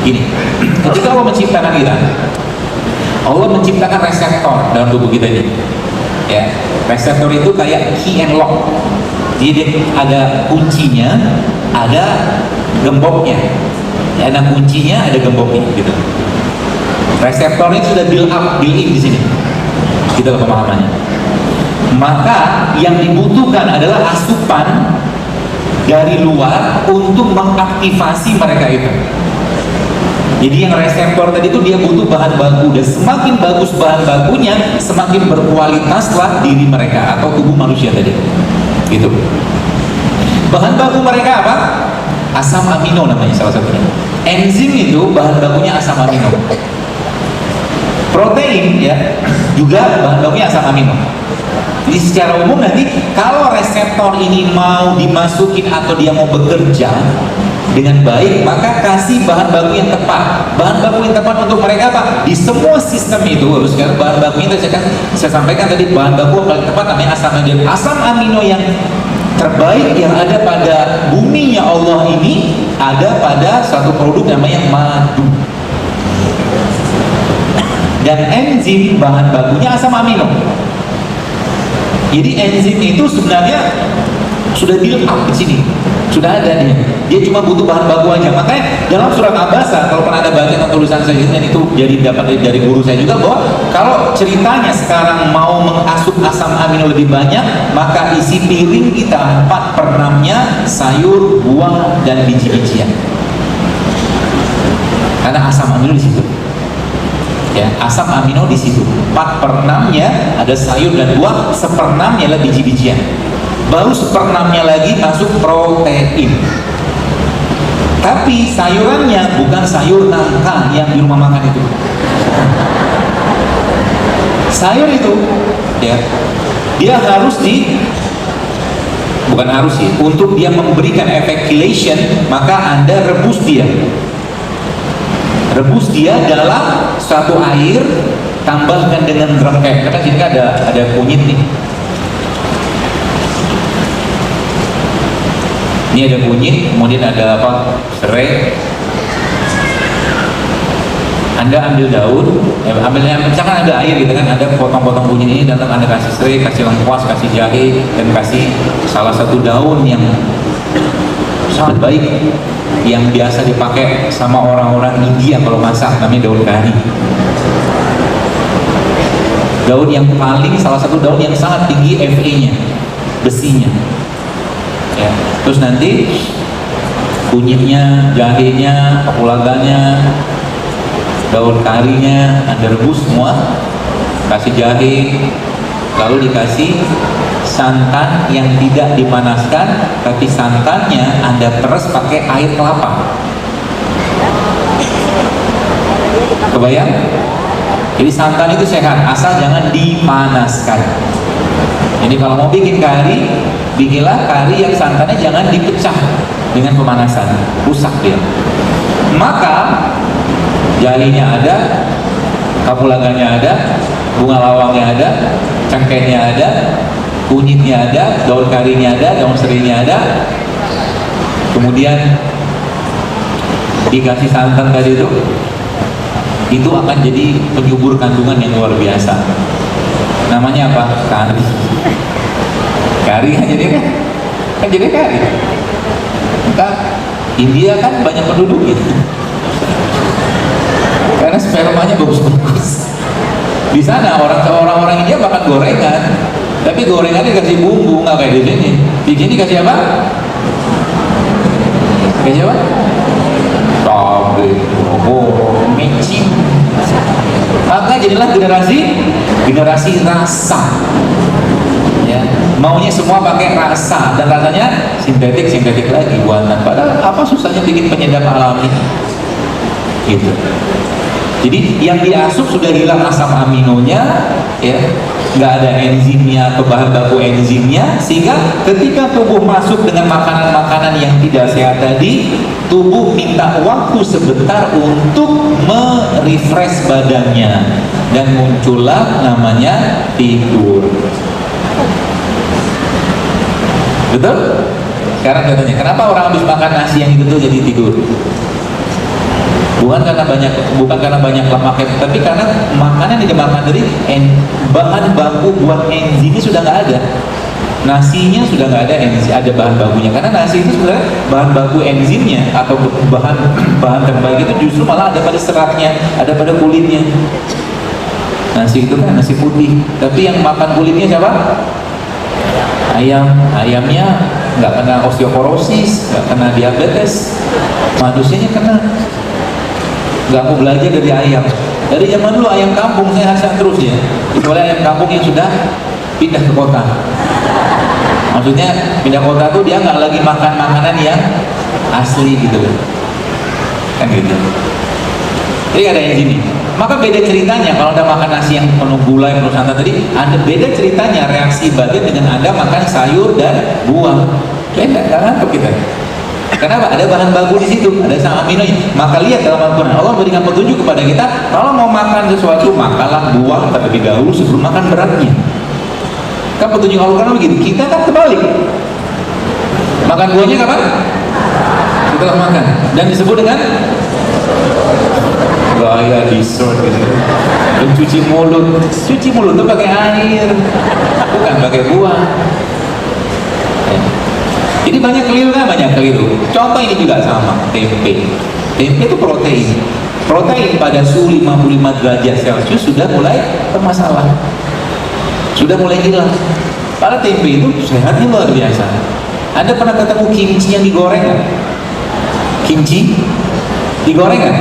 Gini, ketika Allah menciptakan kita, Allah menciptakan reseptor dalam tubuh kita ini. Ya, reseptor itu kayak key and lock. Jadi ada kuncinya, ada gemboknya. Ya, ada kuncinya, ada gemboknya, gitu. Reseptornya sudah build in di sini. Gitu pemahamannya. Maka yang dibutuhkan adalah asupan dari luar untuk mengaktifasi mereka itu. Jadi yang reseptor tadi itu dia butuh bahan baku, dan semakin bagus bahan bakunya, semakin berkualitaslah diri mereka atau tubuh manusia tadi. Gitu. Bahan baku mereka apa? Asam amino namanya salah satunya. Enzim itu bahan bakunya asam amino. Protein ya juga bahan bakunya asam amino. Jadi secara umum nanti kalau reseptor ini mau dimasukin atau dia mau bekerja dengan baik, maka kasih bahan baku yang tepat. Bahan baku yang tepat untuk mereka apa? Di semua sistem itu harus kan bahan baku itu saya sampaikan tadi, bahan baku yang paling tepat namanya asam amino. Asam amino yang terbaik yang ada pada buminya Allah ini ada pada satu produk namanya madu. Dan enzim bahan bakunya asam amino. Jadi enzim itu sebenarnya sudah build up di sini, sudah ada dia. Dia cuma butuh bahan baku aja. Makanya dalam surat Abasa, kalau pernah ada baca tentang tulisan saya dan itu jadi dapat dari guru saya juga, bahwa kalau ceritanya sekarang mau mengasup asam amino lebih banyak, maka isi piring kita 4/6-nya sayur, buah, dan biji-bijian. Karena asam amino di situ. Ya, asam amino di situ. 4/6-nya ada sayur dan buah, 1/6-nya adalah biji-bijian. Baru 1/6-nya lagi masuk protein. Tapi sayurannya bukan sayur nangka yang di rumah makan itu. Sayur itu ya, dia harus bukan harus sih, untuk dia memberikan efek chelation, maka Anda rebus dia. Rebus dia dalam suatu air, tambahkan dengan garam. Karena sini kan ada kunyit nih. Ini ada kunyit, kemudian ada apa? Serai. Anda ambil daun, misalkan ada air gitu kan, ada potong-potong kunyit ini, dan Anda kasih serai, kasih lengkuas, kasih jahe, dan kasih salah satu daun yang sangat baik yang biasa dipakai sama orang-orang India kalau masak, namanya daun kari. Daun yang paling, salah satu daun yang sangat tinggi Fe-nya, besinya. Ya. Terus nanti kunyitnya, jahenya, kapulaganya, daun karinya Anda rebus semua, kasih jahe, lalu dikasih santan yang tidak dipanaskan, tapi santannya Anda peres pakai air kelapa. Kebayang? Jadi santan itu sehat, asal jangan dipanaskan. Jadi kalau mau bikin kari, bikinlah kari yang santannya jangan dipecah dengan pemanasan, rusak dia. Maka jahenya ada, kapulaganya ada, bunga lawangnya ada, cengkehnya ada, kunyitnya ada, daun karinya ada, daun serainya ada, kemudian dikasih santan tadi itu akan jadi penyubur kandungan yang luar biasa. Namanya apa? Kari. Kari kan jadi kari. Maka India kan banyak penduduknya karena spermanya bagus-bagus. Di sana orang-orang India makan gorengan, tapi gorengannya dikasih bumbu, nggak kayak di sini. Di sini kasih apa? Kasih apa? Cabai, micin. Maka jadilah generasi rasa. Ya, maunya semua pakai rasa, dan rasanya sintetik lagi buatan. Padahal apa susahnya bikin penyedap alami? Gitu. Jadi yang diasup sudah hilang asam aminonya, ya, nggak ada enzimnya atau bahan baku enzimnya, sehingga ketika tubuh masuk dengan makanan-makanan yang tidak sehat tadi, tubuh minta waktu sebentar untuk merefresh badannya, dan muncullah namanya tidur. Betul? Sekarang contohnya, kenapa orang habis makan nasi yang itu tuh jadi tidur? bukan karena banyak lemaknya, tapi karena makanan yang dimakan dari bahan baku buat enzimnya sudah nggak ada. Nasinya sudah nggak ada ada bahan bakunya, karena nasi itu sebenarnya bahan baku enzimnya atau bahan terbaik itu justru malah ada pada seratnya, ada pada kulitnya. Nasi itu kan nasi putih, tapi yang makan kulitnya siapa? Ayamnya nggak kena osteoporosis, nggak kena diabetes, manusianya kena. Nggak mau belajar dari ayam. Dari zaman dulu ayam kampung sehat-sehat terus ya, kecuali ayam kampung yang sudah pindah ke kota. Maksudnya pindah kota tuh dia nggak lagi makan makanan yang asli gitu kan gitu. Jadi ada yang gini. Maka beda ceritanya kalau Anda makan nasi yang penuh gula, yang penuh santan tadi, ada beda ceritanya reaksi badan dengan Anda makan sayur dan buah. Beda, nggak ngantuk kita. Kenapa? Ada bahan baku di situ, ada asam aminonya. Maka lihat dalam Al-Quran, Allah berikan petunjuk kepada kita, kalau mau makan sesuatu, makanlah buah terlebih dahulu sebelum makan beratnya. Kan petunjuk Al-Quran begitu. Kita kan terbalik. Makan buahnya kapan? Setelah makan. Dan disebut dengan gaya dessert gitu. Dan cuci mulut tuh pakai air, bukan pakai buah. Jadi banyak keliru. Contoh ini juga sama, tempe itu protein pada suhu 55 derajat Celcius sudah mulai bermasalah, sudah mulai hilang. Padahal tempe itu sehatnya luar biasa. Anda pernah ketemu kimchi yang digoreng kan? Kimchi digoreng kan?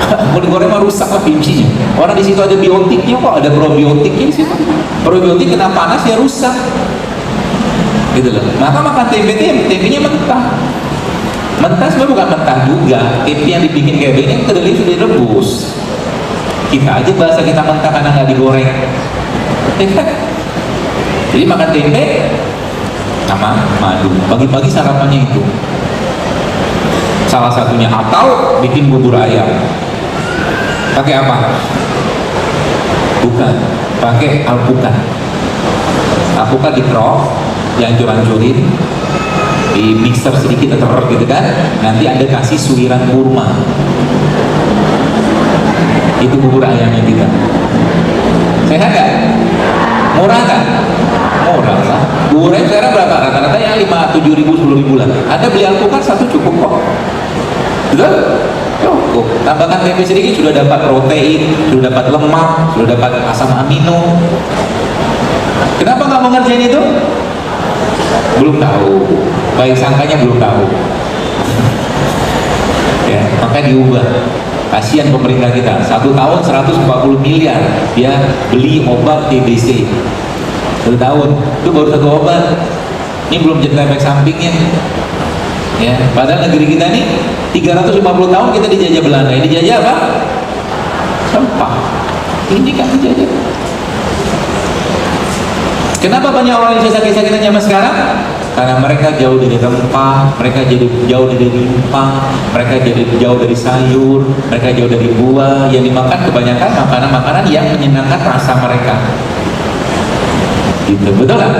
Mau digoreng mah rusak lah kimchinya. Orang di situ ada biotiknya kok, ada probiotiknya di situ. Probiotik kena panas ya rusak. Gitu loh. Maka makan tempenya mentah. Mentah sebenarnya bukan mentah juga. Tempe yang dibikin kayak begini kedelai sudah direbus. Kita aja bahasa kita mentah karena nggak digoreng. Jadi makan tempe sama madu. Pagi-pagi sarapannya itu. Salah satunya, atau bikin bubur ayam. Pakai apa? Bukan, pakai alpukat. Alpukat dikerok, dihancur-hancurin, di mixer sedikit gitu kan. Nanti Anda kasih suiran kurma. Itu bubur ayamnya kita. Sehat gak? Murah gak? Murah lah. Bubur ayam sekarang berapa? Rata-rata ya 5-7 ribu, 10 ribu lah. Anda beli alpukat satu cukup kok. Betul? Cukup. Tambahkan tempe sedikit sudah dapat protein, sudah dapat lemak, sudah dapat asam amino. Kenapa nggak mau ngerjain itu? Belum tahu. Baik sangkanya belum tahu. Ya, maka diubah. Kasihan pemerintah kita. 1 tahun 140 miliar dia beli obat TBC. 1 tahun itu baru 1 obat. Ini belum jadi efek sampingnya. Ya, padahal negeri kita nih 350 tahun kita dijajah Belanda. Ini dijajah apa? Rempah. Ini kan dijajah. Kenapa banyak orang Indonesia sakit-sakitan zaman sekarang? Karena mereka jauh dari rempah, mereka jauh dari rempah, mereka jauh dari sayur, mereka jauh dari buah. Yang dimakan kebanyakan makanan-makanan yang menyenangkan rasa mereka. Gitu, betul kan?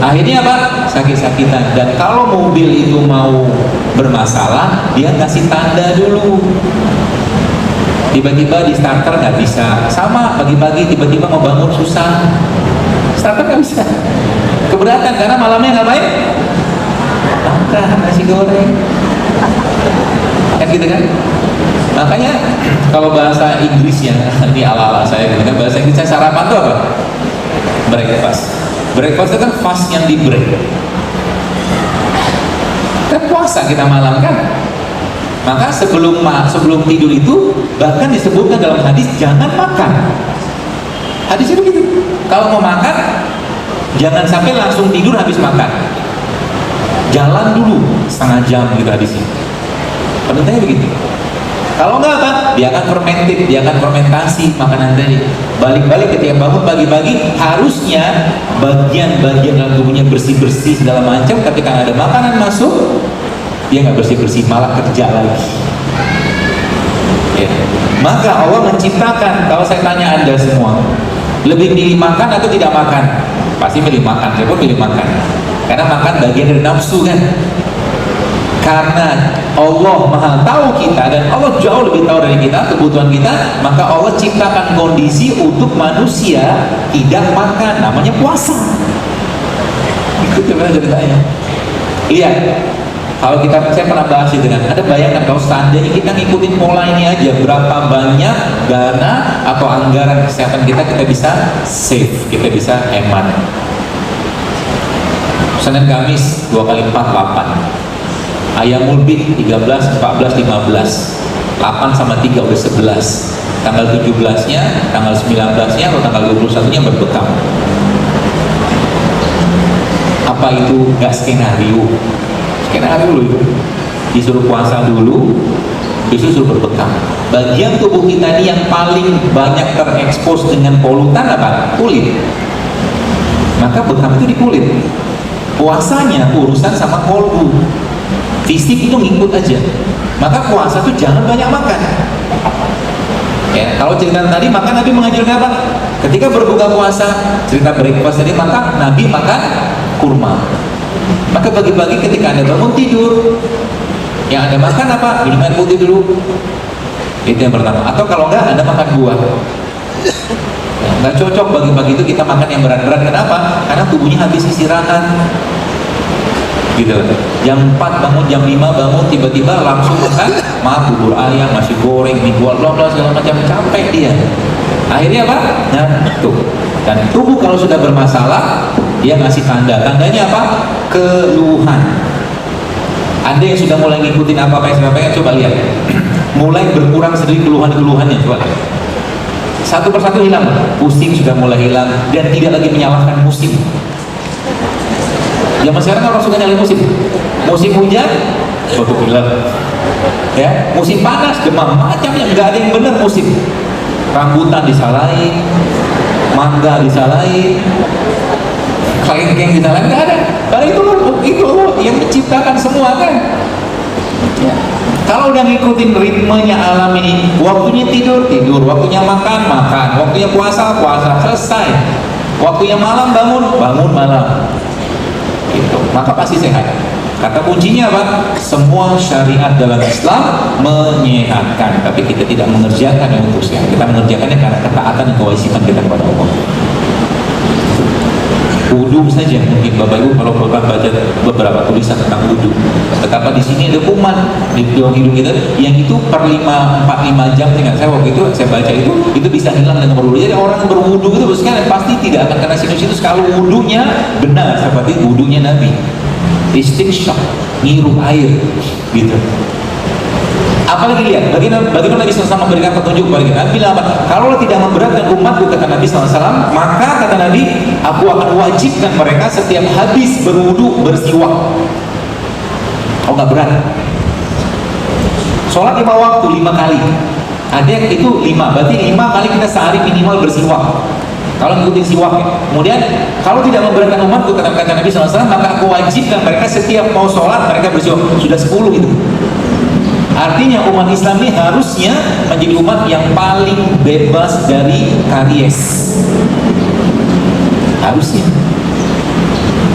Akhirnya apa? Sakit-sakitan. Dan kalau mobil itu mau bermasalah, dia kasih tanda dulu. Tiba-tiba di starter nggak bisa. Sama pagi-pagi tiba-tiba mau bangun susah. Starter nggak bisa. Keberatan karena malamnya ngapain? Makan nasi goreng. Kan gitu kan? Makanya kalau bahasa Inggrisnya ini ala-ala saya gitu kan, bahasa Inggrisnya sarapan itu apa? Breakfast. Breakfast itu kan fast yang di break. Kan puasa kita malam kan. Maka sebelum tidur itu bahkan disebutkan dalam hadis jangan makan. Hadis itu gitu. Kalau mau makan jangan sampai langsung tidur habis makan. Jalan dulu setengah jam gitu hadisnya. Pentingnya begitu. Kalau enggak apa? Dia akan fermented, dia akan fermentasi makanan tadi. Balik-balik ketika bangun pagi-pagi, harusnya bagian-bagian dalam tubuhnya bersih-bersih segala macam. Ketika ada makanan masuk, dia nggak bersih-bersih, malah kerja lagi. Ya. Maka Allah menciptakan, kalau saya tanya Anda semua, lebih milih makan atau tidak makan? Pasti milih makan, saya pun milih makan. Karena makan bagian dari nafsu kan. Karena Allah maha tahu kita dan Allah jauh lebih tahu dari kita kebutuhan kita, maka Allah ciptakan kondisi untuk manusia tidak makan, namanya puasa. Itu sebenarnya ceritanya. Lihat, kalau saya pernah bahas itu kan, ada bayangan kalau seandainya kita ngikutin pola ini aja, berapa banyak dana atau anggaran kesehatan kita bisa save, kita bisa hemat. Senin Kamis 2 kali 4 8, Ayamul Bid 13, 14, 15, 8 sama 3 udah 11. Tanggal 17 nya, tanggal 19 nya atau tanggal 21 nya berbekam. Apa itu gak skenario? Skenario loh itu. Disuruh puasa dulu, besok suruh berbekam. Bagian tubuh kita ini yang paling banyak terekspos dengan polutan apa? Kulit. Maka bekam itu di kulit. Puasanya urusan sama kolbu. Fisik itu ngikut aja. Maka puasa itu jangan banyak makan. Ya, kalau cerita tadi makan, Nabi mengajarkan apa? Ketika berbuka puasa, cerita breakfast tadi, maka Nabi makan kurma. Maka pagi-pagi ketika Anda bangun tidur, yang Anda makan apa? Minum air putih dulu. Itu yang pertama. Atau kalau enggak, Anda makan buah. Ya, nggak cocok pagi-pagi itu kita makan yang berat-berat. Kenapa? Karena tubuhnya habis istirahat. Gitu. Jam 4 bangun, jam 5 bangun, tiba-tiba langsung makan bubur ayam, nasi goreng, mie bla bla segala macam, capek dia. Akhirnya apa? Ngantuk. Dan tubuh kalau sudah bermasalah, dia ngasih tanda. Tandanya apa? Keluhan. Anda yang sudah mulai ngikutin apa yang saya sampaikan, coba lihat. Mulai berkurang sedikit keluhan-keluhannya, coba. Satu persatu hilang. Pusing sudah mulai hilang dan tidak lagi menyalahkan musim. Zaman sekarang orang suka nyalain musim. Musim hujan, batuk pilek. Ya, musim panas, demam, macamnya nggak ada yang benar musim. Rambutan disalahin, mangga disalahin, kelengkeng disalahin, nggak ada. Karena itu yang menciptakan semua kan. Ya. Kalau udah ngikutin ritmenya alam ini, waktunya tidur, waktunya makan, waktunya puasa, selesai. Waktunya malam, bangun malam. Gitu. Maka pasti sehat. Kata kuncinya apa? Semua syariat dalam Islam menyehatkan, tapi kita tidak mengerjakan yang untuk sehat. Kita mengerjakannya karena ketaatan dan kewajiban kita kepada Allah. Wudu saja, mungkin Bapak Ibu kalau pernah baca beberapa tulisan tentang wudu, betapa di sini ada kuman di hidung kita yang itu per 4-5 jam, tinggal saya waktu itu saya baca itu bisa hilang dengan berwudu. Jadi orang berwudu itu sekarang pasti tidak akan kena sinus kalau wudunya benar seperti wudunya Nabi. Istinsyaq, ngirup air gitu. Apalagi lihat bagaimana Nabi SAW memberikan petunjuk kepada kita. Nabi bilang apa? Kalau tidak memberatkan umatku, kata Nabi SAW, maka kata Nabi, aku akan wajibkan mereka setiap habis berwudu bersiwak. Oh nggak berat. Sholat 5 waktu 5 kali. Ada yang itu 5, berarti 5 kali kita sehari minimal bersiwak. Kalau ngikutin siwak ya. Kemudian kalau tidak memberatkan umatku, kata Nabi SAW, maka aku wajibkan mereka setiap mau sholat mereka bersiwak. Sudah 10 itu. Artinya umat Islam ini harusnya menjadi umat yang paling bebas dari karies.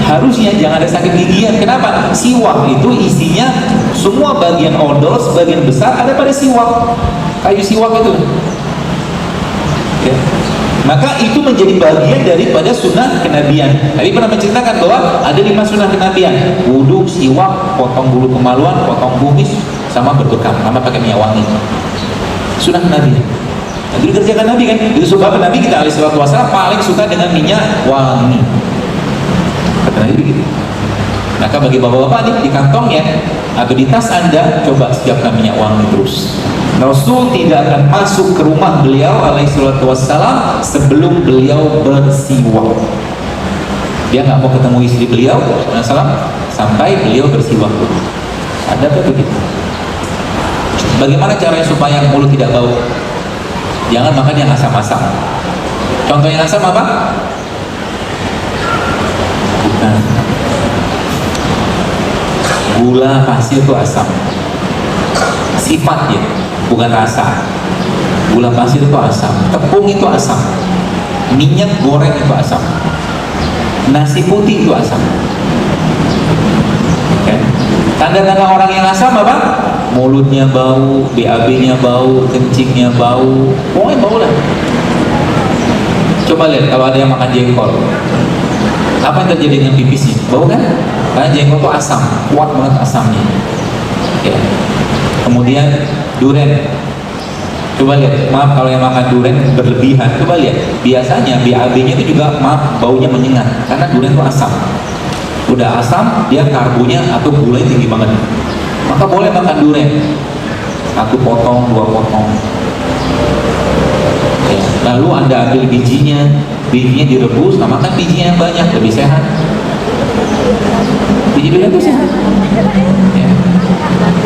Harusnya jangan ada sakit gigian. Kenapa? Siwak itu isinya semua bagian odol, sebagian besar ada pada siwak. Kayu siwak itu. Ya. Maka itu menjadi bagian daripada sunnah kenabian. Tadi pernah menceritakan bahwa ada 5 sunnah kenabian: wudhu, siwak, potong bulu kemaluan, potong kumis, sama berbekam, sama pakai minyak wangi. Sunnah Nabi. Nah, itu dikerjakan Nabi kan? Itu sebab Nabi kita alaihi salatu wasallam paling suka dengan minyak wangi. Kata Nabi begitu. Maka bagi bapak-bapak nih di kantongnya atau di tas Anda, coba siapkan minyak wangi terus. Rasul tidak akan masuk ke rumah beliau alaihi salatu wassalam sebelum beliau bersiwak. Dia nggak mau ketemu istri beliau sampai beliau bersiwak dulu. Ada apa begitu? Bagaimana caranya supaya mulut tidak bau? Jangan makan yang asam-asam. Contoh yang asam apa? Bukan. Gula pasir itu asam. Sifatnya, bukan rasa. Gula pasir itu asam. Tepung itu asam. Minyak goreng itu asam. Nasi putih itu asam. Okay. Tanda-tanda orang yang asam apa? Mulutnya bau, BAB-nya bau, kencingnya bau, pokoknya bau lah. Coba lihat kalau ada yang makan jengkol, apa yang terjadi dengan pipisnya? Bau kan? Karena jengkol itu asam, kuat banget asamnya. Ya. Kemudian durian. Coba lihat, maaf kalau yang makan durian berlebihan, coba lihat. Biasanya BAB-nya itu juga maaf baunya menyengat karena durian itu asam. Udah asam, dia karbonya atau gulanya tinggi banget. Maka boleh makan durian. 1 potong, 2 potong. Ya. Lalu Anda ambil bijinya direbus, nah makan bijinya yang banyak, lebih sehat. Biji durian itu sehat. Ya.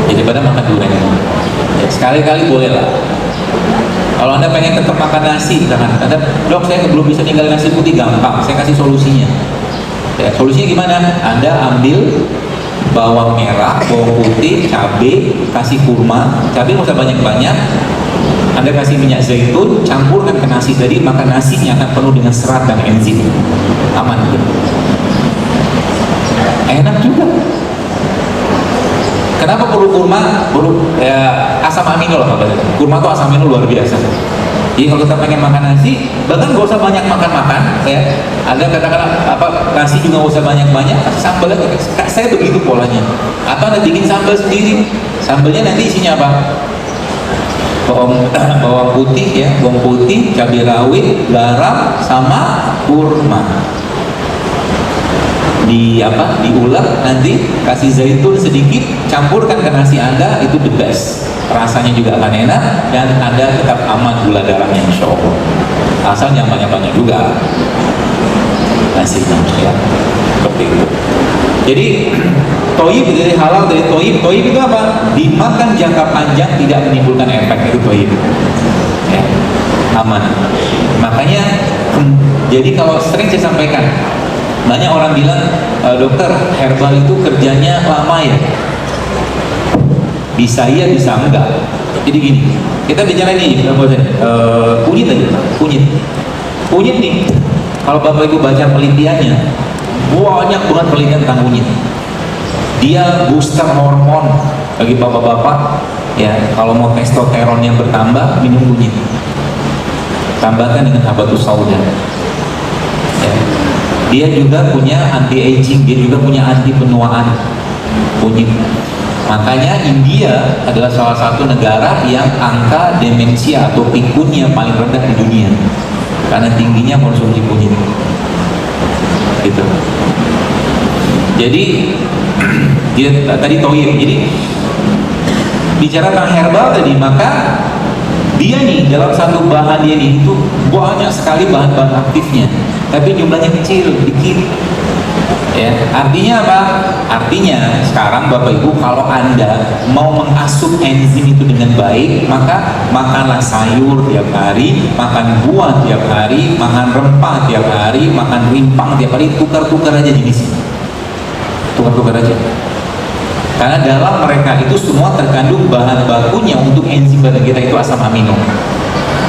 Jadi pada makan durian. Ya, sekali-kali boleh lah. Kalau Anda pengen tetap makan nasi, misalkan, dok saya belum bisa tinggal nasi putih, gampang, saya kasih solusinya. Ya, solusinya gimana? Anda ambil bawang merah, bawang putih, cabai, kasih kurma, cabai nggak usah banyak-banyak. Anda kasih minyak zaitun, campurkan ke nasi tadi, maka nasinya akan penuh dengan serat dan enzim. Aman. Enak juga. Kenapa perlu kurma? Perlu asam amino lah. Kurma itu asam amino luar biasa. Jadi kalau kita pengen makan nasi, bahkan gak usah banyak makan-makan, ya. Ada katakanlah apa nasi juga gak usah banyak-banyak, sambal aja. Saya begitu polanya. Atau Anda bikin sambal sendiri. Sambalnya nanti isinya apa? Bawang putih, ya, bawang putih, cabai rawit, garam, sama kurma. Diulek, nanti kasih zaitun sedikit, campurkan ke nasi Anda, itu the best. Rasanya juga akan enak dan Anda tetap aman gula darahnya, insya Allah. Asal yang banyak-banyak juga nasinya, ya. Seperti itu. Jadi toyib dari halal dari toyib itu apa? Dimakan jangka panjang tidak menimbulkan efek, itu toyib. Ya, aman. Makanya jadi kalau sering saya sampaikan, banyak orang bilang, dokter herbal itu kerjanya lama ya. Bisa iya, bisa enggak. Jadi gini, kita bicara ini kunyit aja, kunyit nih. Kalau Bapak Ibu baca penelitiannya, banyak banget penelitian tentang kunyit. Dia booster hormon bagi bapak-bapak. Ya, kalau mau testosteron yang bertambah, minum kunyit. Tambahkan dengan habatus sauda. Ya. Dia juga punya anti aging, dia juga punya anti penuaan, kunyit. Makanya India adalah salah satu negara yang angka demensia atau pikunnya paling rendah di dunia karena tingginya konsumsi kunyit. Gitu. Jadi dia tadi toyib. Jadi bicara tentang herbal tadi, maka dia nih dalam satu bahan dia nih itu banyak sekali bahan-bahan aktifnya, tapi jumlahnya kecil, dikit. Ya, artinya apa? Artinya sekarang Bapak Ibu kalau Anda mau mengasup enzim itu dengan baik, maka makanlah sayur tiap hari, makan buah tiap hari, makan rempah tiap hari, makan rimpang tiap hari, tukar-tukar aja jenisnya. Tukar-tukar aja. Karena dalam mereka itu semua terkandung bahan bakunya untuk enzim badan kita itu asam amino.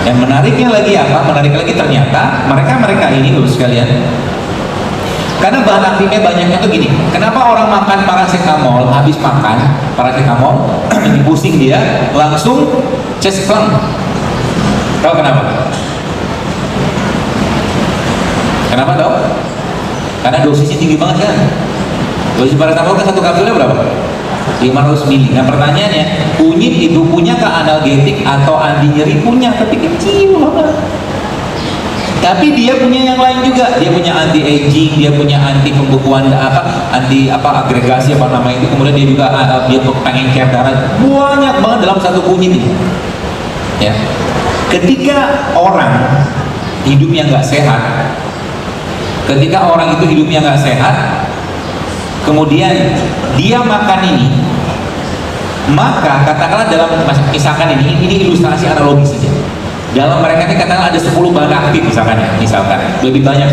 Yang menariknya lagi apa? Menarik lagi ternyata mereka ini loh sekalian. Karena bahan aktifnya banyaknya tuh gini. Kenapa orang makan paracetamol, habis makan paracetamol, pusing dia, langsung chest clamp? Tahu kenapa? Kenapa tahu? Karena dosisnya tinggi banget kan? Dosis paracetamol kan 1 kapsulnya berapa? 500 mili. Nah pertanyaannya, kunyit itu punya ke analgetik atau anti nyeri? Punya, tapi kecil banget. Tapi dia punya yang lain juga. Dia punya anti aging, dia punya anti pembekuan anti agregasi apa nama itu. Kemudian dia juga dia pengengker darah. Banyak banget dalam satu kunyit ini. Ya. Ketika orang hidupnya nggak sehat, kemudian dia makan ini, maka katakanlah dalam misalkan ini ilustrasi analogis saja. Dalam mereka ini katakanlah ada 10 bahan aktif misalkan lebih banyak.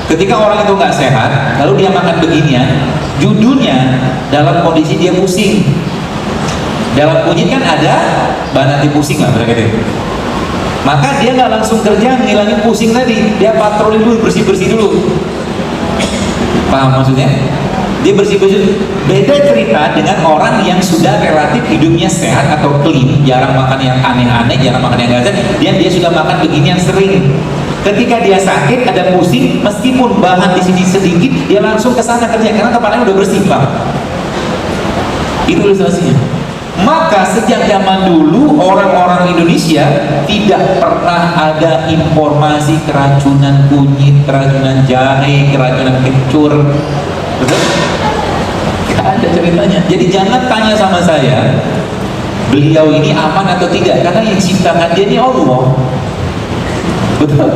Ketika orang itu nggak sehat, lalu dia makan beginian, judulnya dalam kondisi dia pusing. Dalam kunyit kan ada bahan anti pusing lah mereka itu. Maka dia nggak langsung kerja ngilangin pusing tadi, dia patroli dulu, bersih-bersih dulu. Paham maksudnya? dia bersih-bersih. Beda cerita dengan orang yang sudah relatif hidupnya sehat atau clean, jarang makan yang aneh-aneh, jarang makan yang gak sehat, dia sudah makan beginian sering. Ketika dia sakit, ada pusing, meskipun bahan di sini sedikit, dia langsung ke sana kerja karena kepalanya udah bersih, Pak. Itu ilustrasinya. Maka sejak zaman dulu orang-orang Indonesia tidak pernah ada informasi keracunan kunyit, keracunan jahe, keracunan kencur. Betul? Gak ada ceritanya. Jadi jangan tanya sama saya, beliau ini aman atau tidak, karena yang ciptakan dia ini Allah. Betul.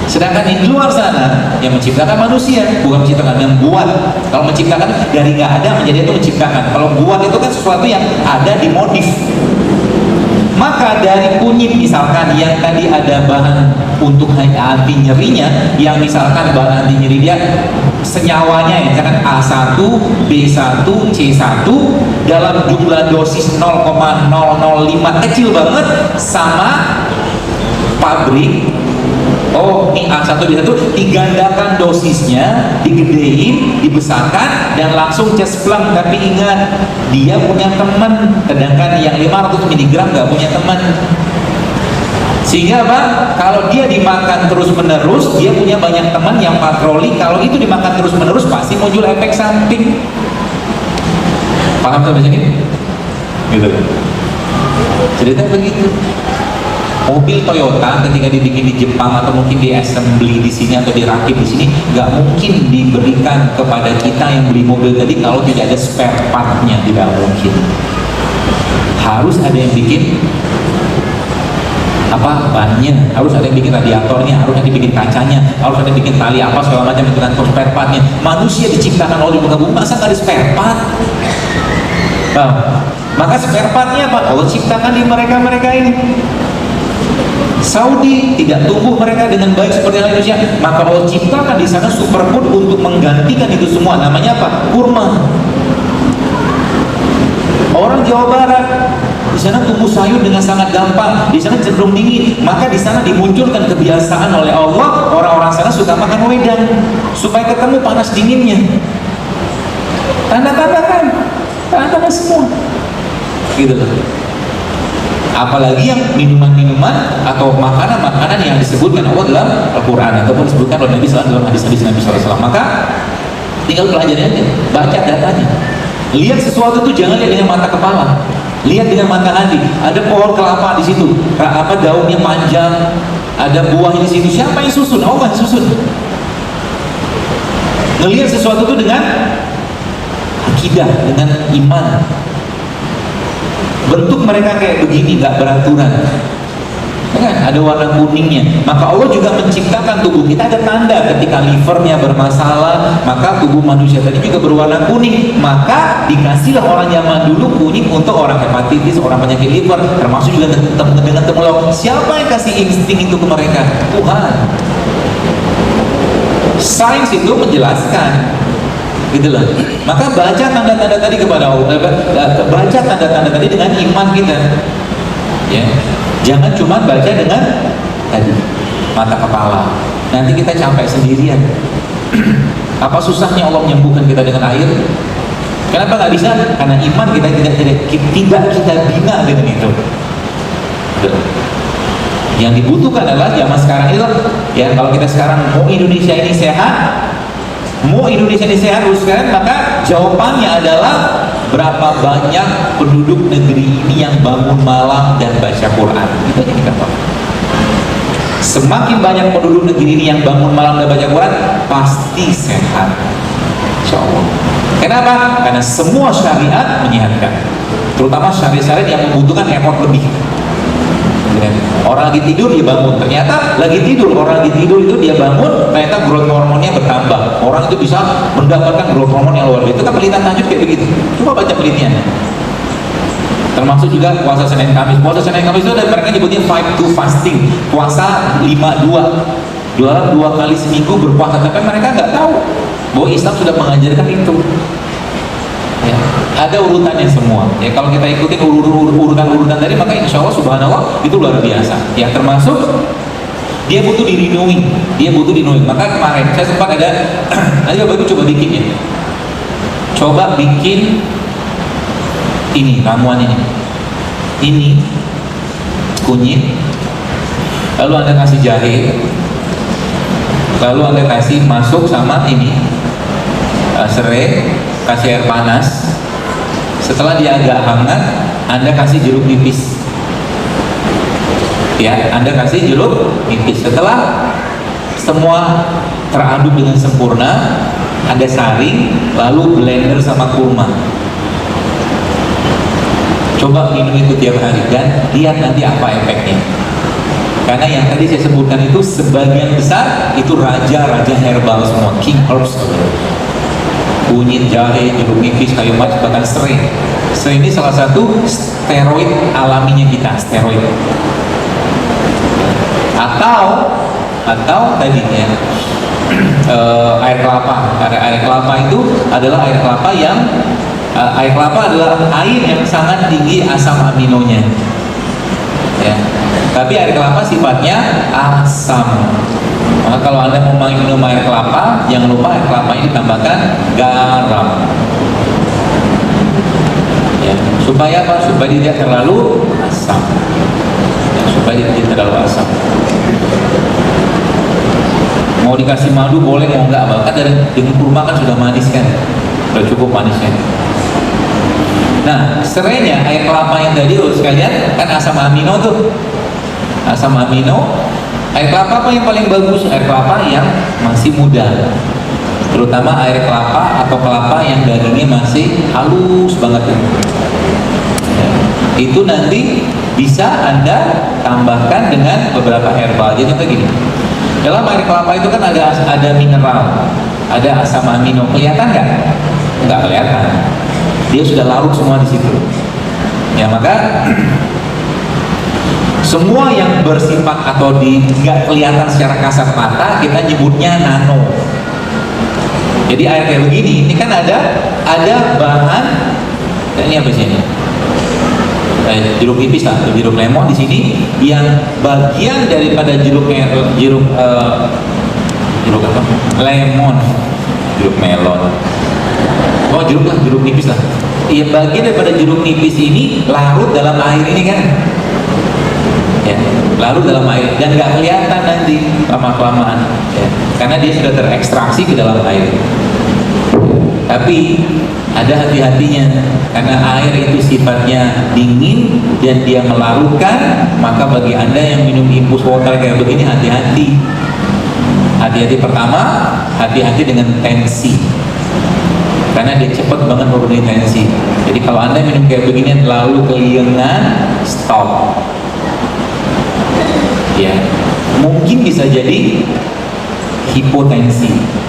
Sedangkan di luar sana yang menciptakan manusia, bukan menciptakan, yang buat. Kalau menciptakan dari nggak ada menjadi itu menciptakan. Kalau buat itu kan sesuatu yang ada dimodif. Maka dari kunyit misalkan yang tadi ada bahan untuk anti nyerinya, yang misalkan bahan anti nyeri dia senyawanya ya, misalkan A1, B1, C1 dalam jumlah dosis 0,005 kecil banget sama pabrik. Oh, ini A1 B1 digandakan dosisnya, digedein, dibesarkan dan langsung cespleng. Tapi ingat, dia punya teman, sedangkan yang 500 mg nggak punya teman. Sehingga apa? Kalau dia dimakan terus-menerus, dia punya banyak teman yang patroli. Kalau itu dimakan terus-menerus, pasti muncul efek samping. Paham sampai sini? Gitu. Cerita begitu. Mobil Toyota ketika dibikin di Jepang atau mungkin di assembly di sini atau dirakit di sini, nggak mungkin diberikan kepada kita yang beli mobil tadi kalau tidak ada spare partnya, tidak mungkin. Harus ada yang bikin apa bannya, harus ada yang bikin radiatornya, harus ada yang bikin kacanya, harus ada yang bikin tali apa segala macam dengan spare partnya. Manusia diciptakan oleh muka bumi, masa nggak ada spare part? Maka spare partnya apa? Allah ciptakan di mereka ini. Saudi tidak tumbuh mereka dengan baik seperti Indonesia, maka Allah ciptakan di sana superfood untuk menggantikan itu semua. Namanya apa? Kurma. Orang Jawa Barat di sana tumbuh sayur dengan sangat gampang, di sana cenderung dingin, maka di sana dimunculkan kebiasaan oleh Allah, orang-orang sana suka makan wedang supaya ketemu panas dinginnya. Tanda-tanda kan, tanda-tanda semua, gitu loh. Apalagi yang minuman-minuman atau makanan-makanan yang disebutkan Allah dalam Al-Quran ataupun disebutkan oleh Nabi SAW dalam hadis-hadis Nabi SAW. Maka tinggal pelajari aja, baca datanya. Lihat sesuatu itu jangan lihat dengan mata kepala, lihat dengan mata hati. Ada pohon kelapa di situ, apa daunnya panjang, ada buahnya di situ. Siapa yang susun? Allah yang susun. Ngelihat sesuatu itu dengan akidah, dengan iman. Bentuk mereka kayak begini, nggak beraturan, kan? Ada warna kuningnya. Maka Allah juga menciptakan tubuh kita ada tanda. Ketika livernya bermasalah, maka tubuh manusia tadi juga berwarna kuning. Maka dikasihlah orang zaman dulu kunyit untuk orang hepatitis, orang penyakit liver, termasuk juga dengan temulawak. Siapa yang kasih insting itu ke mereka? Tuhan. Sains itu menjelaskan, gitu loh. Maka baca tanda-tanda tadi kepada Allah, baca tanda-tanda tadi dengan iman kita, ya. Jangan cuma baca dengan tadi mata kepala. Nanti kita capek sendirian. Apa susahnya Allah menyembuhkan kita dengan air? Kenapa nggak bisa? Karena iman kita tidak kita bina dengan itu. Yang dibutuhkan adalah zaman sekarang itu, ya. Kalau kita sekarang mau Indonesia ini sehat, teruskan, maka jawabannya adalah berapa banyak penduduk negeri ini yang bangun malam dan baca Quran. Itu aja kita tahu. Semakin banyak penduduk negeri ini yang bangun malam dan baca Quran, pasti sehat, insya Allah. Kenapa? Karena semua syariat menyehatkan, terutama syariat-syariat yang membutuhkan effort lebih. Orang lagi tidur dia bangun, ternyata lagi tidur, orang lagi tidur itu dia bangun, ternyata growth hormonnya bertambah. Orang itu bisa mendapatkan growth hormon yang luar biasa. Itu kan penelitian tahajud kayak begitu. Coba baca penelitian. Termasuk juga puasa Senin Kamis. Puasa Senin Kamis itu mereka nyebutnya 5-2 fasting, puasa 5-2. Dua kali seminggu berpuasa, tapi mereka nggak tahu bahwa Islam sudah mengajarkan itu. Ya, ada urutannya semua. Ya, kalau kita ikutin urutan tadi, maka insya Allah subhanallah itu luar biasa. Ya, termasuk dia butuh dirinui, Maka kemarin saya sempat ada, nanti Bapak Ibu coba bikin ya. Coba bikin ini ramuan ini kunyit, lalu Anda kasih jahe, lalu Anda kasih masuk sama ini serai, kasih air panas. Setelah dia agak hangat, Anda kasih jeruk nipis. Ya, Anda kasih jeruk nipis. Setelah semua teraduk dengan sempurna, Anda saring, lalu blender sama kurma. Coba minum itu tiap hari dan lihat nanti apa efeknya. Karena yang tadi saya sebutkan itu sebagian besar itu raja-raja herbal semua, king herbs. Kunyit, jahe, jeruk nipis, kayu manis, bahkan serai. Serai ini salah satu steroid alaminya kita, steroid. Atau tadi ya air kelapa. Air kelapa itu adalah air kelapa yang air kelapa adalah air yang sangat tinggi asam aminonya. Ya. Tapi air kelapa sifatnya asam. Maka kalau Anda mau minum air kelapa, jangan lupa air kelapa ini ditambahkan garam. Ya. Supaya apa? Supaya dia tidak terlalu asam. Ya, supaya dia tidak terlalu asam. Mau dikasih madu boleh, mau enggak, bahkan dengan kurma kan sudah manis kan, sudah cukup manisnya. Nah, serainya air kelapa yang tadi sekalian kan asam amino tuh, asam amino. Air kelapa apa yang paling bagus? Air kelapa yang masih muda, terutama air kelapa atau kelapa yang dagingnya masih halus banget tuh. Itu nanti bisa Anda tambahkan dengan beberapa herbal. Jadi contoh gini, dalam air kelapa itu kan ada mineral, ada asam amino. Kelihatan nggak? Nggak kelihatan. Dia sudah larut semua di situ. Ya, maka semua yang bersifat atau nggak kelihatan secara kasat mata kita nyebutnya nano. Jadi air kayak begini, ini kan ada bahan. Ini apa sih ini? Jeruk nipis lah, jeruk lemon di sini yang bagian daripada jeruk apa? Lemon, jeruk melon. Oh, jeruk nipis lah. Iya, bagian daripada jeruk nipis ini larut dalam air ini kan. Ya, larut dalam air dan nggak kelihatan nanti lama-kelamaan. Ya, karena dia sudah terekstraksi ke dalam air. Tapi ada hati-hatinya, karena air itu sifatnya dingin dan dia melarutkan. Maka bagi Anda yang minum infus water kayak begini, hati-hati. Hati-hati, pertama, hati-hati dengan tensi, karena dia cepat banget menurunin tensi. Jadi kalau Anda minum kayak begini lalu keliengan, stop. Ya, mungkin bisa jadi hipotensi.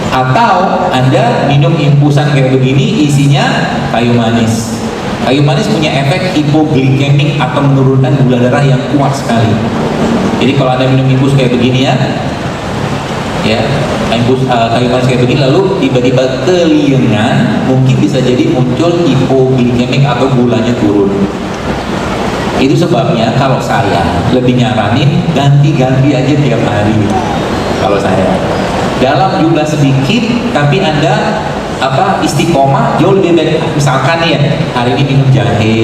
Atau Anda minum infusan kayak begini isinya kayu manis. Kayu manis punya efek hipoglikemik atau menurunkan gula darah yang kuat sekali. Jadi kalau Anda minum infus kayak begini ya infus kayu manis kayak begini lalu tiba-tiba keliengan, mungkin bisa jadi muncul hipoglikemik atau gulanya turun. Itu sebabnya kalau saya lebih nyaranin ganti-ganti aja tiap hari. Kalau saya dalam jumlah sedikit, tapi Anda istiqomah jauh lebih baik. Misalkan nih ya, hari ini minum jahe,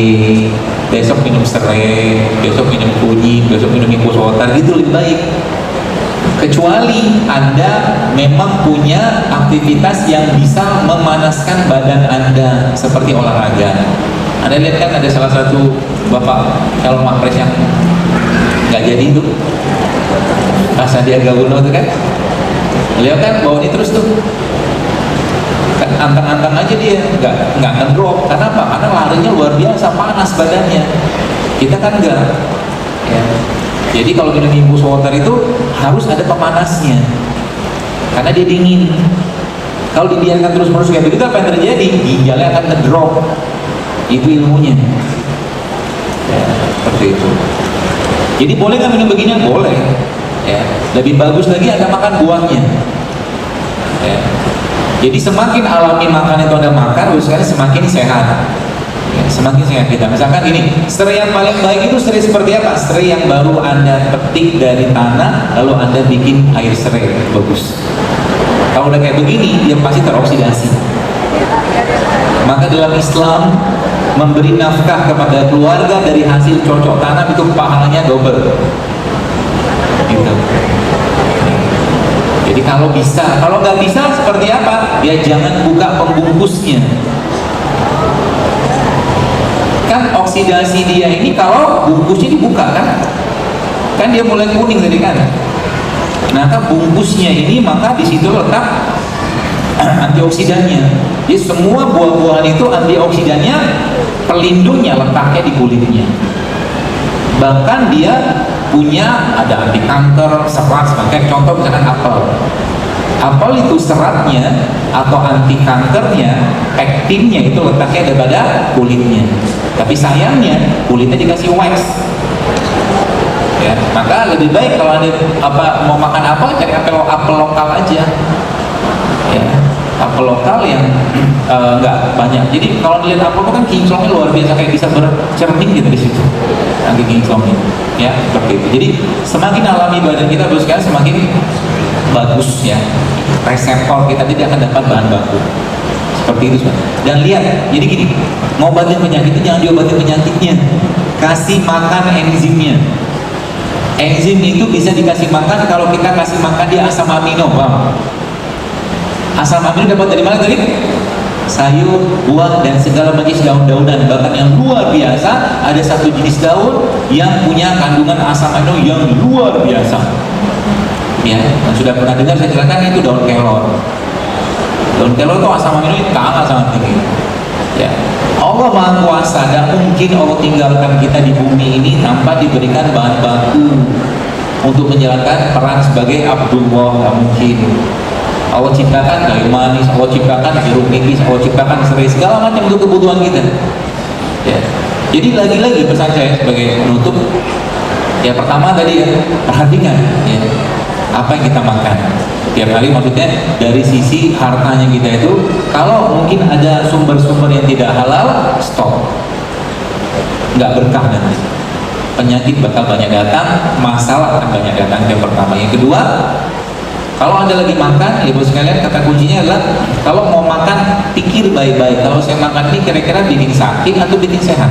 besok minum serai, besok minum kunyit, besok minum infus water, gitu lebih baik. Kecuali Anda memang punya aktivitas yang bisa memanaskan badan Anda seperti olahraga. Anda lihat kan ada salah satu bapak calon wapres yang nggak jadi itu, Pak Sandiaga Uno itu kan. Beliau kan bawa ini terus tuh, antang-antang aja dia, nggak ngedrop. Karena apa? Karena larinya luar biasa, panas badannya. Kita kan enggak. Ya. Jadi kalau minum infus water itu harus ada pemanasnya, karena dia dingin. Kalau dibiarkan terus-menerus kayak begitu, apa yang terjadi? Ginjalnya akan ngedrop. Itu ilmunya. Ya, seperti itu. Jadi boleh nggak minum beginian? Boleh. Ya, lebih bagus lagi Anda makan buahnya. Ya. Jadi semakin alami makanan itu Anda makan, sekali semakin sehat. Ya, semakin sehat kita. Misalkan ini, serai yang paling baik itu serai seperti apa? Serai yang baru Anda petik dari tanah, lalu Anda bikin air serai bagus. Kalau udah kayak begini, dia pasti teroksidasi. Maka dalam Islam, memberi nafkah kepada keluarga dari hasil cocok tanam itu pahalanya double. Gitu. Jadi kalau bisa, kalau nggak bisa seperti apa? Ya jangan buka pembungkusnya. Kan oksidasi dia ini kalau bungkusnya dibuka kan dia mulai kuning tadi kan. Nah kan bungkusnya ini maka di situ letak antioksidannya. Jadi semua buah-buahan itu antioksidannya, pelindungnya letaknya di kulitnya. Bahkan dia punya ada anti kanker, serat, sebagai contoh misalkan apel. Apel itu seratnya atau anti kankernya, pektinnya itu letaknya ada pada kulitnya. Tapi sayangnya kulitnya dikasih wax. Ya, maka lebih baik kalau Anda mau makan apel, cari apel lokal aja. Ya, apel lokal yang nggak banyak. Jadi kalau dilihat apel itu kan kinclongnya luar biasa, kayak bisa bercermin gitu di situ. Nanti kinclongnya, ya seperti itu. Jadi semakin alami badan kita terus kan semakin bagus ya. Reseptor kita tidak akan dapat bahan baku. Seperti itu Sobat. Dan lihat, jadi gini, ngobatin penyakit itu jangan diobatin penyakitnya, kasih makan enzimnya. Enzim itu bisa dikasih makan kalau kita kasih makan dia asam amino, bang. Asam amino dapat dari mana tadi? Sayur, buah, dan segala jenis daun-daunan. Bahkan yang luar biasa, ada satu jenis daun yang punya kandungan asam amino yang luar biasa. Ya, yang sudah pernah dengar saya jelaskan itu daun kelor. Daun kelor itu asam amino sangat tinggi. Ya, Allah Maha Kuasa, dan mungkin Allah tinggalkan kita di bumi ini tanpa diberikan bahan baku untuk menjalankan peran sebagai Abdullah. Tidak mungkin. Allah ciptakan kayu manis, Allah ciptakan jeruk nipis, Allah ciptakan serai, segala macam untuk kebutuhan kita. Ya. Jadi lagi-lagi pesan saya sebagai penutup, ya pertama tadi ya, perhatikan ya, apa yang kita makan tiap hari, maksudnya dari sisi hartanya kita itu, kalau mungkin ada sumber-sumber yang tidak halal, stop, nggak berkah nanti, penyakit bakal banyak datang, masalah akan banyak datang. Yang pertama. Yang kedua, kalau Anda lagi makan, ya bos sekalian, kata kuncinya adalah kalau mau makan, pikir baik-baik. Kalau saya makan ini kira-kira bikin sakit atau bikin sehat?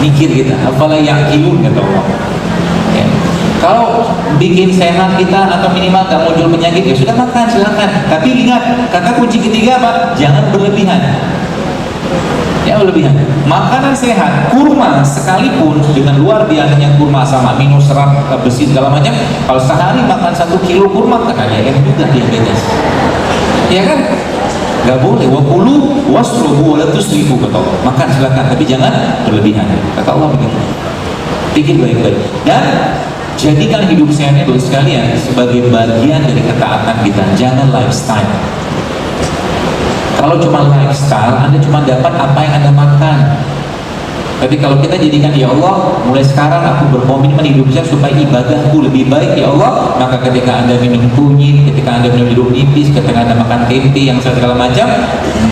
Mikir kita, apalah yang kilun kata Allah. Ya. Kalau bikin sehat kita atau minimal gak muncul penyakit, ya sudah makan, silakan. Tapi ingat, kata kunci ketiga apa? Jangan berlebihan. Ya berlebihan. Makanan sehat, kurma sekalipun dengan luar biasanya kurma sama amino, serat, besi segala macam. Kalau sehari makan 1 kilo kurma, kan ada juga diabetes. Ya kan? Gak boleh. Wakulu wasrobu walatusrifu kata Allah. Makan silakan, tapi jangan berlebihan. Kata Allah begitu. Pikir baik-baik. Dan jadikan hidup sehatnya bagi sekalian sebagai bagian dari ketaatan kita. Jangan lifestyle. Kalau cuma lifestyle, Anda cuma dapat apa yang Anda makan. Tapi kalau kita jadikan, ya Allah, mulai sekarang aku berkomitmen hidup saya supaya ibadahku lebih baik, ya Allah. Maka ketika Anda minum kunyit, ketika Anda minum jeruk nipis, ketika Anda makan tempe yang segala macam,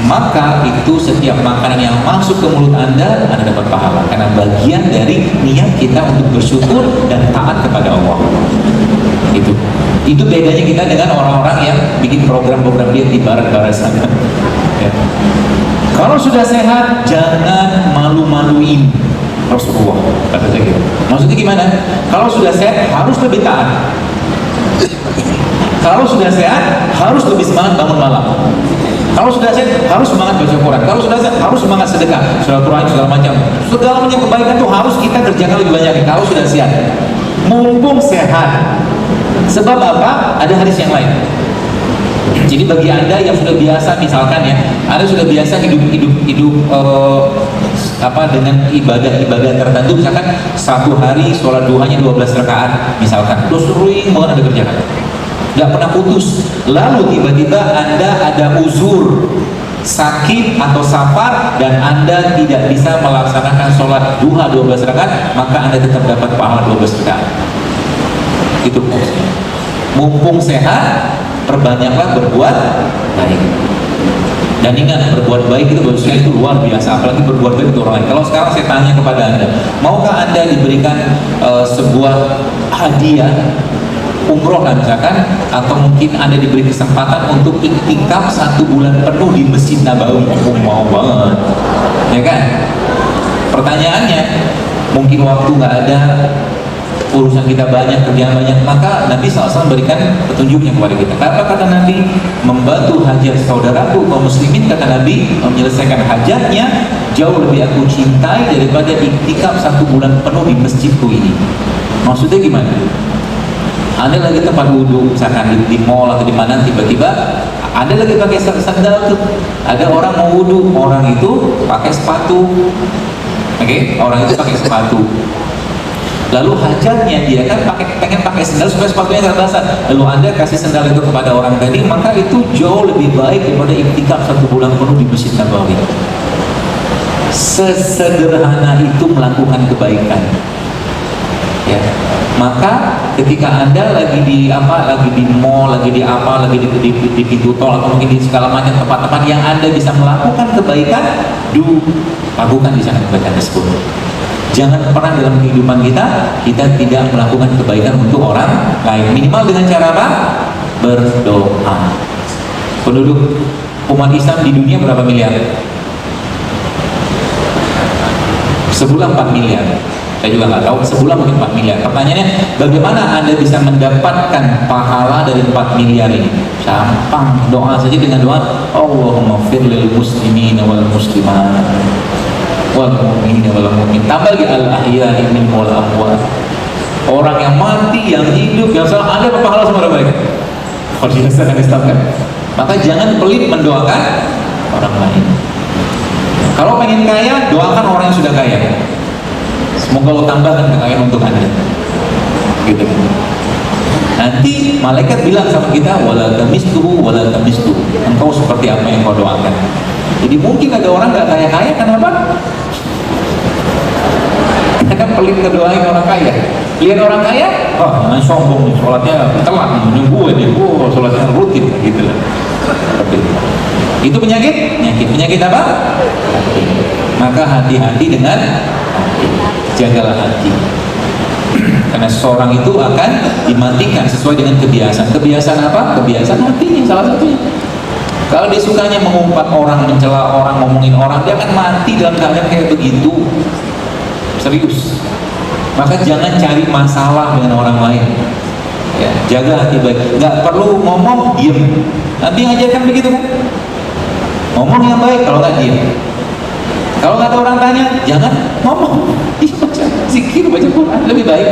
maka itu setiap makanan yang masuk ke mulut Anda dapat pahala. Karena bagian dari niat kita untuk bersyukur dan taat kepada Allah. Itu bedanya kita dengan orang-orang yang bikin program-program diet di barat-barat sana. Ya. Kalau sudah sehat, jangan malu-maluin Rasulullah, kata saya gitu. Maksudnya gimana? Kalau sudah sehat, harus lebih taat. Kalau sudah sehat, harus lebih semangat bangun malam. Kalau sudah sehat, harus semangat baca Quran. Kalau sudah sehat, harus semangat sedekah, silaturahmi, segala macam. Segala macam kebaikan itu harus kita kerjakan lebih banyak. Kalau sudah sehat, mumpung sehat. Sebab apa? Ada hadis yang lain. Jadi bagi Anda yang sudah biasa, misalkan ya, Anda sudah biasa hidup dengan ibadah tertentu, misalkan satu hari sholat duhanya 12 rakaat, misalkan, terus sering banget Anda kerjakan, nggak pernah putus. Lalu tiba-tiba Anda ada uzur, sakit atau safar, dan Anda tidak bisa melaksanakan sholat duha 12 rakaat, maka Anda tetap dapat pahala 12 rakaat. Itu mumpung sehat, perbanyaklah berbuat baik. Dan ingat, berbuat baik itu bagi saya itu luar biasa, apalagi berbuat baik untuk orang lain. Kalau sekarang saya tanya kepada Anda, maukah Anda diberikan sebuah hadiah umroh lah misalkan, atau mungkin Anda diberi kesempatan untuk iktikaf 1 bulan penuh di Masjid Nabawi. Mau banget, ya kan? Pertanyaannya, mungkin waktu nggak ada, urusan kita banyak, kerjaan banyak, maka Nabi SAW berikan petunjuknya kepada kita. Apa kata Nabi? Membantu hajat saudaraku kaum muslimin, kata Nabi, menyelesaikan hajatnya jauh lebih aku cintai daripada iktikaf 1 bulan penuh di masjidku ini. Maksudnya gimana? Anda lagi tempat wudhu, misalkan di mall atau di mana, tiba-tiba Anda lagi pakai sandal tuh, ada orang mau wudhu, orang itu pakai sepatu, orang itu pakai sepatu. Lalu hajatnya dia kan pengen pakai sandal supaya sepatunya nggak basah. Lalu Anda kasih sandal itu kepada orang tadi, maka itu jauh lebih baik daripada iktikaf 1 bulan penuh di Masjid Nabawi. Sesederhana itu melakukan kebaikan. Ya. Maka ketika Anda lagi di mall, lagi di pintu tol, atau mungkin di segala macam tempat-tempat yang Anda bisa melakukan kebaikan, lakukan di sana kebaikan tersebut. Jangan pernah dalam kehidupan kita tidak melakukan kebaikan untuk orang lain. Minimal dengan cara apa? Berdoa. Penduduk umat Islam di dunia berapa miliar? Sebulan 4 miliar. Saya juga nggak tahu, sebulan mungkin 4 miliar. Pertanyaannya, bagaimana Anda bisa mendapatkan pahala dari 4 miliar ini? Gampang, doa saja dengan doa, Allahumma firlil muslimin wal muslimat wal mu'minin wal mu'min. Tambah lagi al-ahya'i minhum wal amwat. Orang yang mati, yang hidup, yang salah, ada pahala sama mereka. Kalau dirasakan Islam kan? Maka jangan pelit mendoakan orang lain. Kalau pengen kaya, doakan orang yang sudah kaya. Semoga Allah tambahkan kekayaan untuk Anda. Gitu. Nanti malaikat bilang sama kita, wala tamistuhu wala tamistuhu. Engkau seperti apa yang kau doakan. Jadi mungkin ada orang nggak kaya-kaya, kenapa? Karena pelit ngedoain orang kaya. Lihat orang kaya, jangan sombong nih, sholatnya telat, nunggu aja, sholatnya rutin, gitu lah. Itu penyakit apa? Maka hati-hati dengan hati. Jagalah hati. Karena seseorang itu akan dimatikan sesuai dengan kebiasaan. Kebiasaan apa? Kebiasaan hatinya salah satunya. Kalau dia sukanya mengumpat orang, mencela orang, ngomongin orang, dia akan mati dalam keadaan kayak begitu. Serius. Maka jangan cari masalah dengan orang lain. Ya, jaga hati baik. Nggak perlu ngomong, diem. Nanti ngajarkan begitu kan? Ngomong yang baik, kalau nggak diem. Kalau nggak ada orang tanya, jangan ngomong. Baca zikir, baca Quran, lebih baik.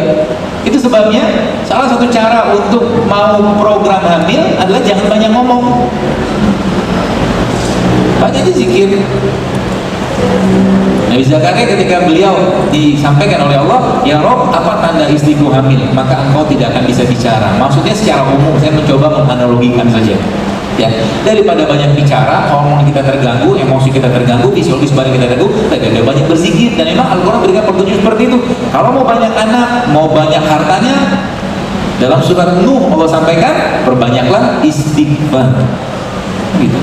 Itu sebabnya salah satu cara untuk mau program hamil adalah jangan banyak ngomong. Banyak aja zikir. Nabi Zakaria ketika beliau disampaikan oleh Allah, ya Rob, apa tanda istriku hamil? Maka engkau tidak akan bisa bicara. Maksudnya secara umum, saya mencoba menganalogikan saja. Ya, daripada banyak bicara, hormon kita terganggu, emosi kita terganggu, fisiologis badan kita terganggu, kita banyak berzikir. Dan memang Al-Quran berikan petunjuk seperti itu. Kalau mau banyak anak, mau banyak hartanya, dalam surat Nuh Allah sampaikan, perbanyaklah istighfar. Gitu.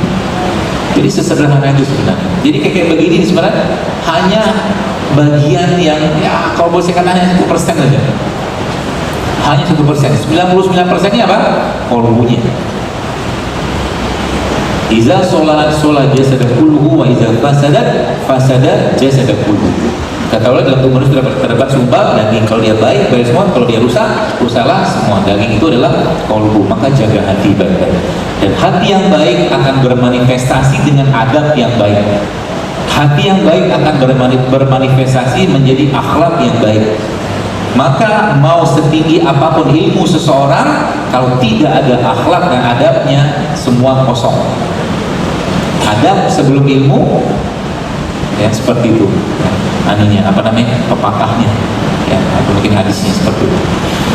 Jadi sesederhana itu sebenarnya. Jadi kayak begini sebenarnya hanya bagian yang ya kalau boleh saya katakan 1% saja. Hanya 1%. 99%-nya apa? Kolbunya. Iza sholat jasad kulluhu wa iza fasadat jasad kulluhu. Kata Allah, dalam tubuh manusia terdapat sumpah daging. Kalau dia baik semua, kalau dia rusaklah semua. Daging itu adalah kolbu. Maka jaga hati baik-baik. Dan hati yang baik akan bermanifestasi dengan adab yang baik. Hati yang baik akan bermanifestasi menjadi akhlak yang baik. Maka mau setinggi apapun ilmu seseorang, kalau tidak ada akhlak dan adabnya, semua kosong. Adab sebelum ilmu, ya seperti itu. Pepatahnya, ya, atau mungkin hadisnya seperti itu.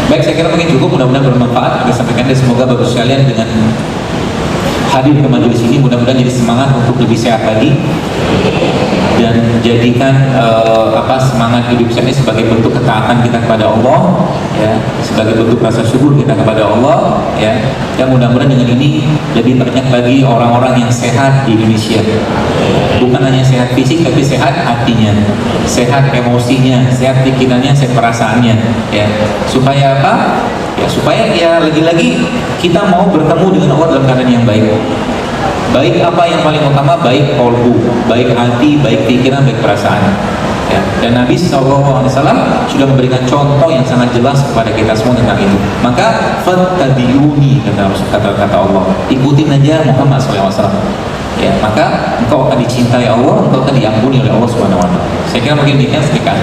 Baik, saya kira mungkin cukup. Mudah-mudahan bermanfaat. Saya sampaikan dan semoga bagus sekalian dengan hadir ke majelis ini, mudah-mudahan jadi semangat untuk lebih sehat lagi dan jadikan semangat hidup saya ini sebagai bentuk ketaatan kita kepada Allah, ya, sebagai bentuk rasa syukur kita kepada Allah, ya. Dan mudah-mudahan dengan ini lebih banyak lagi orang-orang yang sehat di Indonesia, bukan hanya sehat fisik tapi sehat hatinya, sehat emosinya, sehat pikirannya, sehat perasaannya, ya. Supaya apa? Ya, supaya ya lagi-lagi kita mau bertemu dengan Allah dalam keadaan yang baik. Baik apa yang paling utama? Baik kolbu, baik hati, baik pikiran, baik perasaan. Ya. Dan Nabi SAW sudah memberikan contoh yang sangat jelas kepada kita semua tentang itu. Maka fattabi'uni, kata Allah, ikutin aja Muhammad SAW. Ya, maka engkau akan dicintai Allah, engkau akan diampuni oleh Allah Subhanahu wa taala. Saya kira mungkin demikian sedikit